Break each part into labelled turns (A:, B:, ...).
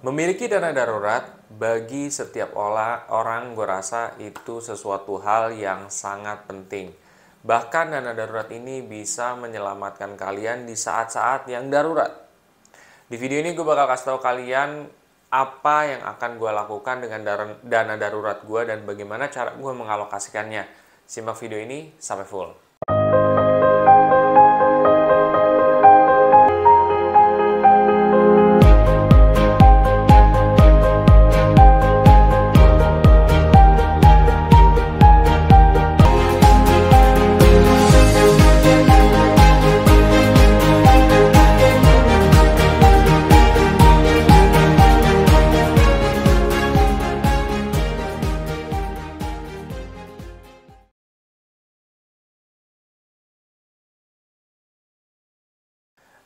A: Memiliki dana darurat bagi setiap orang gue rasa itu sesuatu hal yang sangat penting. Bahkan dana darurat ini bisa menyelamatkan kalian di saat-saat yang darurat. Di video ini gue bakal kasih tahu kalian apa yang akan gue lakukan dengan dana darurat gue dan bagaimana cara gue mengalokasikannya. Simak video ini sampai full.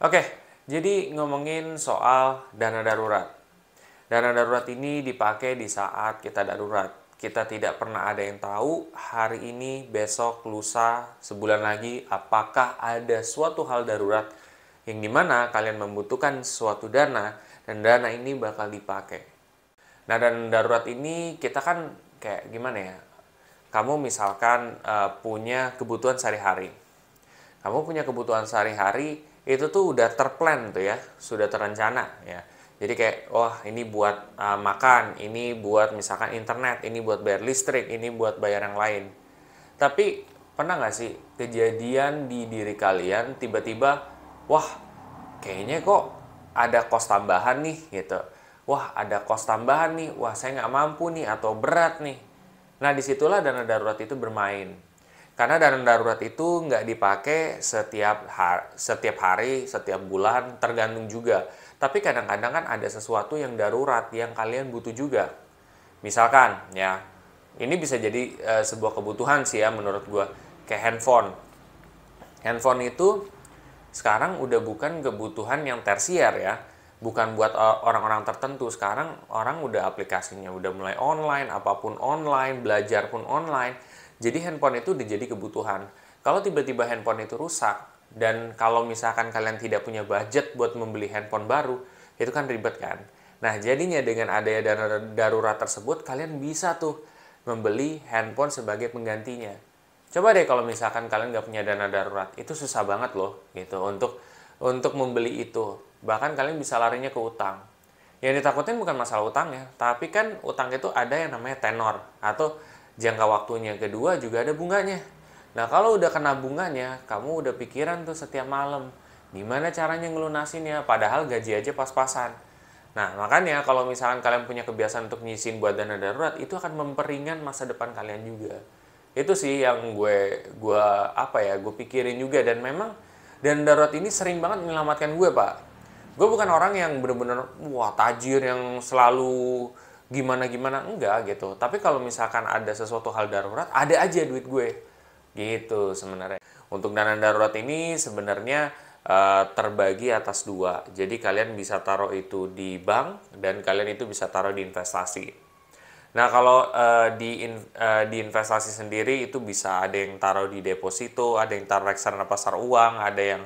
A: Oke, jadi ngomongin soal dana darurat. Dana darurat ini dipakai di saat kita darurat. Kita tidak pernah ada yang tahu hari ini, besok, lusa, sebulan lagi apakah ada suatu hal darurat yang dimana kalian membutuhkan suatu dana dan dana ini bakal dipakai. Nah, dana darurat ini kita kan kayak gimana ya? Kamu misalkan punya kebutuhan sehari-hari. Kamu punya kebutuhan sehari-hari itu tuh udah terplan tuh ya, sudah terencana ya. Jadi kayak, wah ini buat makan, ini buat misalkan internet, ini buat bayar listrik, ini buat bayar yang lain. Tapi pernah nggak sih kejadian di diri kalian tiba-tiba, wah kayaknya kok ada kos tambahan nih gitu. Wah ada kos tambahan nih, wah saya nggak mampu nih atau berat nih. Nah disitulah dana darurat itu bermain. Karena dana darurat itu nggak dipakai setiap hari, setiap bulan, tergantung juga. Tapi kadang-kadang kan ada sesuatu yang darurat yang kalian butuh juga. Misalkan, ya, ini bisa jadi sebuah kebutuhan sih ya menurut gue. Kayak handphone. Handphone itu sekarang udah bukan kebutuhan yang tersier ya. Bukan buat orang-orang tertentu. Sekarang orang udah aplikasinya udah mulai online, apapun online, belajar pun online. Jadi handphone itu udah jadi kebutuhan. Kalau tiba-tiba handphone itu rusak, dan kalau misalkan kalian tidak punya budget buat membeli handphone baru, itu kan ribet kan? Nah, jadinya dengan adanya dana darurat tersebut, kalian bisa tuh membeli handphone sebagai penggantinya. Coba deh kalau misalkan kalian nggak punya dana darurat, itu susah banget loh gitu untuk membeli itu. Bahkan kalian bisa larinya ke utang. Yang ditakutin bukan masalah utang ya, tapi kan utang itu ada yang namanya tenor atau jangka waktunya. Kedua juga ada bunganya. Nah kalau udah kena bunganya, kamu udah pikiran tuh setiap malam gimana caranya ngelunasinnya, padahal gaji aja pas-pasan. Nah makanya kalau misalkan kalian punya kebiasaan untuk nyisin buat dana darurat, itu akan memperingan masa depan kalian juga. Itu sih yang gue pikirin juga. Dan memang dana darurat ini sering banget menyelamatkan gue, Pak. Gue bukan orang yang bener-bener wah tajir yang selalu gimana-gimana, enggak gitu. Tapi kalau misalkan ada sesuatu hal darurat, ada aja duit gue. Gitu sebenarnya. Untuk dana darurat ini sebenarnya terbagi atas dua. Jadi kalian bisa taruh itu di bank dan kalian itu bisa taruh di investasi. Nah, kalau di investasi sendiri itu bisa ada yang taruh di deposito, ada yang taruh reksadana pasar uang, ada yang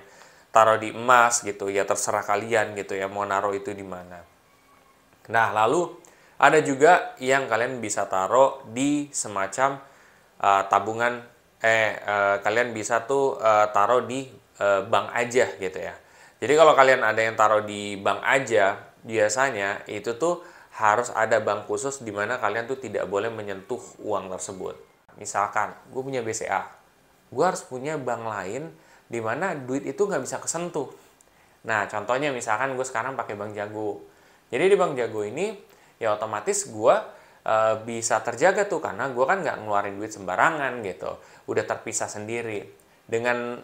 A: taruh di emas gitu. Ya terserah kalian gitu ya mau naruh itu di mana. Nah, lalu ada juga yang kalian bisa taruh di semacam tabungan, kalian bisa tuh taruh di bank aja gitu ya. Jadi kalau kalian ada yang taruh di bank aja, biasanya itu tuh harus ada bank khusus di mana kalian tuh tidak boleh menyentuh uang tersebut. Misalkan, gue punya BCA, gue harus punya bank lain di mana duit itu nggak bisa kesentuh. Nah, contohnya misalkan gue sekarang pakai Bank Jago. Jadi di Bank Jago ini ya otomatis gue bisa terjaga tuh karena gue kan nggak ngeluarin duit sembarangan gitu, udah terpisah sendiri. Dengan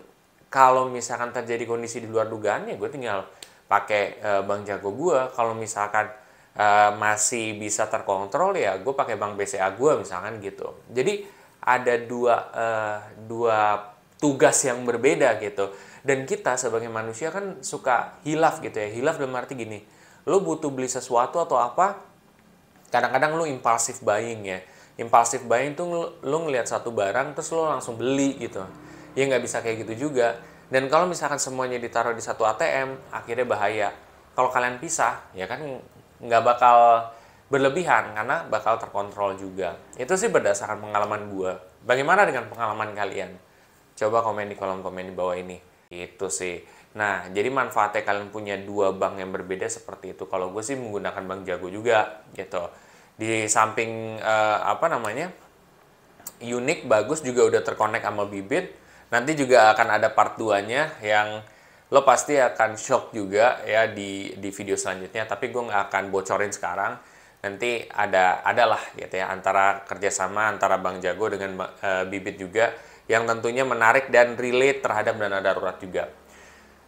A: kalau misalkan terjadi kondisi di luar dugaan ya gue tinggal pakai Bank Jago gue. Kalau misalkan masih bisa terkontrol ya gue pakai Bank BCA gue misalkan gitu. Jadi ada dua tugas yang berbeda gitu. Dan kita sebagai manusia kan suka hilaf gitu ya. Hilaf dalam arti gini, lo butuh beli sesuatu atau apa, kadang-kadang lo impulsif buying ya. Impulsif buying tuh lo ngelihat satu barang terus lo langsung beli gitu. Ya nggak bisa kayak gitu juga. Dan kalau misalkan semuanya ditaruh di satu ATM, akhirnya bahaya. Kalau kalian pisah, ya kan nggak bakal berlebihan karena bakal terkontrol juga. Itu sih berdasarkan pengalaman gue. Bagaimana dengan pengalaman kalian? Coba komen di kolom komen di bawah ini. Itu sih. Nah, jadi manfaatnya kalian punya dua bank yang berbeda seperti itu. Kalau gue sih menggunakan Bank Jago juga gitu. Di samping apa namanya? Unik, bagus, juga udah terkonek sama Bibit. Nanti juga akan ada part 2-nya yang lo pasti akan shock juga ya di video selanjutnya, tapi gue nggak akan bocorin sekarang. Nanti adalah gitu ya, antara kerjasama antara Bank Jago dengan Bibit juga, yang tentunya menarik dan relate terhadap dana darurat juga.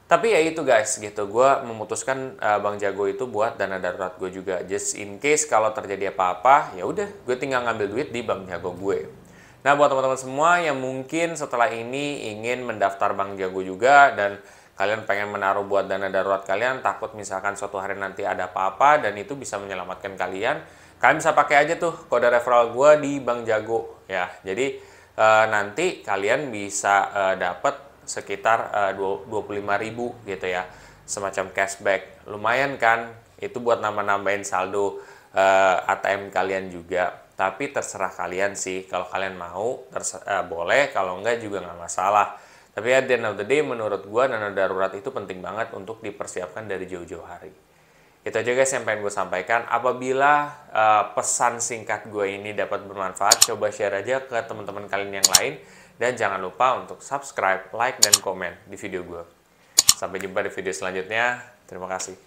A: Tapi ya itu guys, gitu, gue memutuskan Bank Jago itu buat dana darurat gue juga, just in case kalau terjadi apa-apa, ya udah gue tinggal ngambil duit di Bank Jago gue. Nah, buat teman-teman semua yang mungkin setelah ini ingin mendaftar Bank Jago juga dan kalian pengen menaruh buat dana darurat kalian, takut misalkan suatu hari nanti ada apa-apa dan itu bisa menyelamatkan kalian, kalian bisa pakai aja tuh kode referral gue di Bank Jago ya. Jadi nanti kalian bisa dapat sekitar 25.000 gitu ya, semacam cashback. Lumayan kan, itu buat nambah-nambahin saldo ATM kalian juga. Tapi terserah kalian sih, kalau kalian mau boleh, kalau enggak juga nggak masalah. Tapi at the end of the day, menurut gue dana darurat itu penting banget untuk dipersiapkan dari jauh-jauh hari. Itu aja guys yang pengen gue sampaikan. Apabila pesan singkat gue ini dapat bermanfaat, coba share aja ke teman-teman kalian yang lain. Dan jangan lupa untuk subscribe, like, dan komen di video gue. Sampai jumpa di video selanjutnya. Terima kasih.